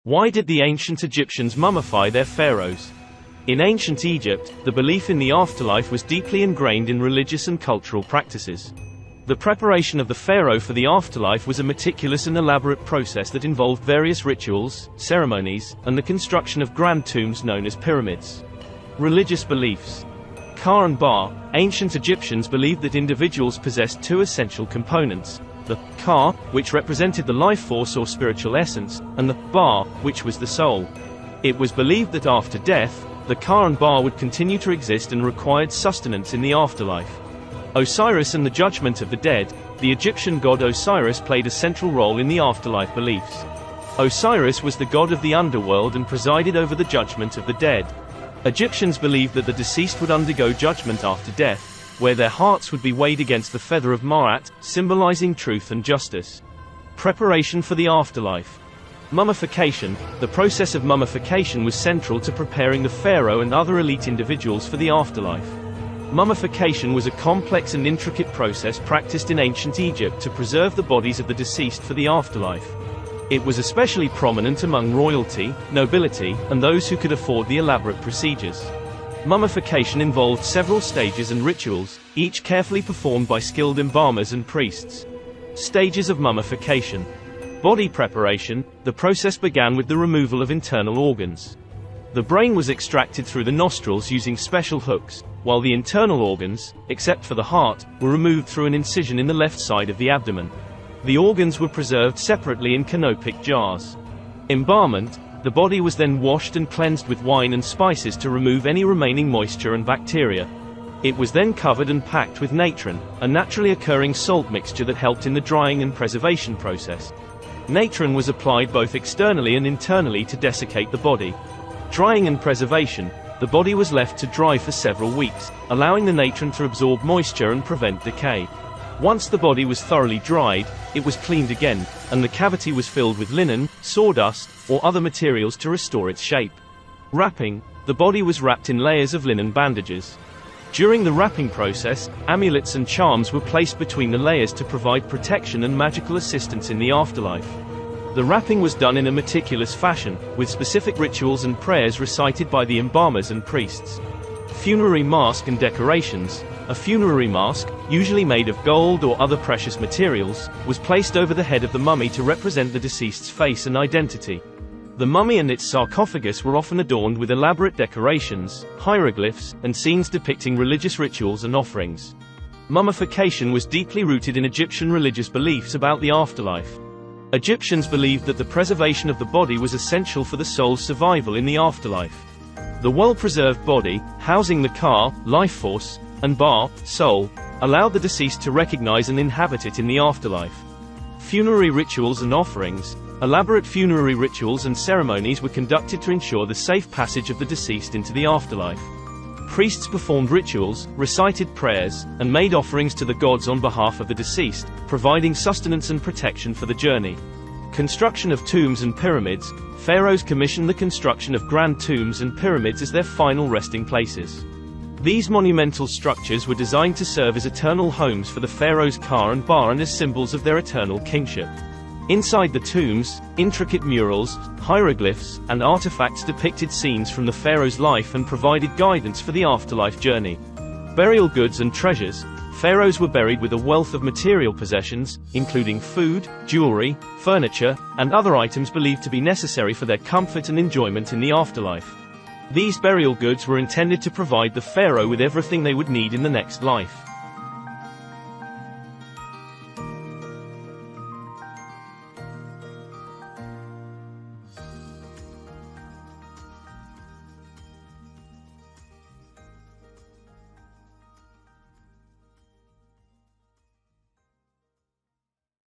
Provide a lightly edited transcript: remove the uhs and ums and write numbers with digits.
Why did the ancient Egyptians mummify their pharaohs? In ancient Egypt, the belief in the afterlife was deeply ingrained in religious and cultural practices. The preparation of the pharaoh for the afterlife was a meticulous and elaborate process that involved various rituals, ceremonies, and the construction of grand tombs known as pyramids. Religious beliefs. Ka and Ba. Ancient Egyptians believed that individuals possessed two essential components: the Ka, which represented the life force or spiritual essence, and the Ba, which was the soul. It was believed that after death, the Ka and Ba would continue to exist and required sustenance in the afterlife. Osiris and the judgment of the dead. The Egyptian god Osiris played a central role in the afterlife beliefs. Osiris was the god of the underworld and presided over the judgment of the dead. Egyptians believed that the deceased would undergo judgment after death, where their hearts would be weighed against the feather of Ma'at, symbolizing truth and justice. Preparation for the afterlife. Mummification. The process of mummification was central to preparing the pharaoh and other elite individuals for the afterlife. Mummification was a complex and intricate process practiced in ancient Egypt to preserve the bodies of the deceased for the afterlife. It was especially prominent among royalty, nobility, and those who could afford the elaborate procedures. Mummification involved several stages and rituals, each carefully performed by skilled embalmers and priests. Stages of mummification. Body preparation. The process began with the removal of internal organs. The brain was extracted through the nostrils using special hooks, while the internal organs, except for the heart, were removed through an incision in the left side of the abdomen. The organs were preserved separately in canopic jars. Embalmment. The body was then washed and cleansed with wine and spices to remove any remaining moisture and bacteria. It was then covered and packed with natron, a naturally occurring salt mixture that helped in the drying and preservation process. Natron was applied both externally and internally to desiccate the body. Drying and preservation. The body was left to dry for several weeks, allowing the natron to absorb moisture and prevent decay. Once the body was thoroughly dried, it was cleaned again, and the cavity was filled with linen, sawdust, or other materials to restore its shape. Wrapping. The body was wrapped in layers of linen bandages. During the wrapping process, amulets and charms were placed between the layers to provide protection and magical assistance in the afterlife. The wrapping was done in a meticulous fashion, with specific rituals and prayers recited by the embalmers and priests. Funerary mask and decorations. A funerary mask, usually made of gold or other precious materials, was placed over the head of the mummy to represent the deceased's face and identity. The mummy and its sarcophagus were often adorned with elaborate decorations, hieroglyphs, and scenes depicting religious rituals and offerings. Mummification was deeply rooted in Egyptian religious beliefs about the afterlife. Egyptians believed that the preservation of the body was essential for the soul's survival in the afterlife. The well-preserved body, housing the Ka, life force, and Ba, soul, allowed the deceased to recognize and inhabit it in the afterlife. Funerary rituals and offerings. Elaborate funerary rituals and ceremonies were conducted to ensure the safe passage of the deceased into the afterlife. Priests performed rituals, recited prayers, and made offerings to the gods on behalf of the deceased, providing sustenance and protection for the journey. Construction of tombs and pyramids. Pharaohs commissioned the construction of grand tombs and pyramids as their final resting places. These monumental structures were designed to serve as eternal homes for the pharaohs Ka and Ba and as symbols of their eternal kingship. Inside the tombs, intricate murals, hieroglyphs, and artifacts depicted scenes from the pharaoh's life and provided guidance for the afterlife journey. Burial goods and treasures. Pharaohs were buried with a wealth of material possessions, including food, jewelry, furniture, and other items believed to be necessary for their comfort and enjoyment in the afterlife. These burial goods were intended to provide the pharaoh with everything they would need in the next life.